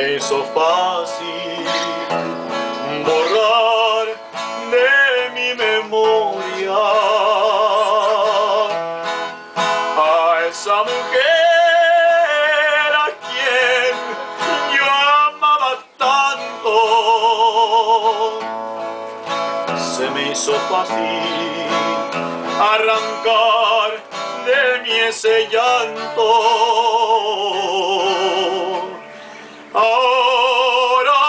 me hizo fácil borrar de mi memoria a esa mujer a quien yo amaba tanto. Se me hizo fácil arrancar de mí ese llanto. Ahora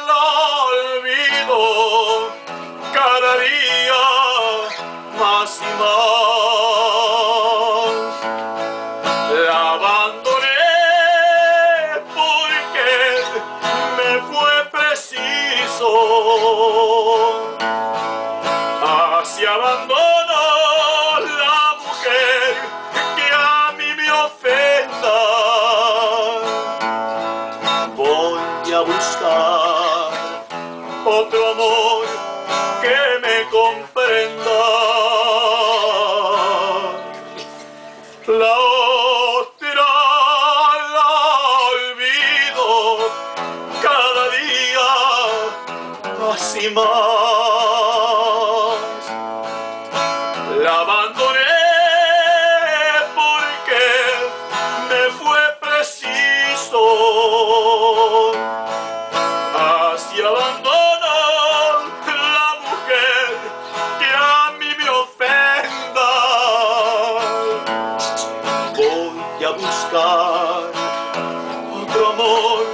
la olvido cada día más y más. La abandoné porque me fue preciso. Así abandono la mujer que a mí me ofenda. Voy a buscar otro amor que me comprenda. La otra la olvido cada día más y más. La abandoné porque me fue preciso. Así abandono la mujer que a mí me ofenda. Voy a buscar otro amor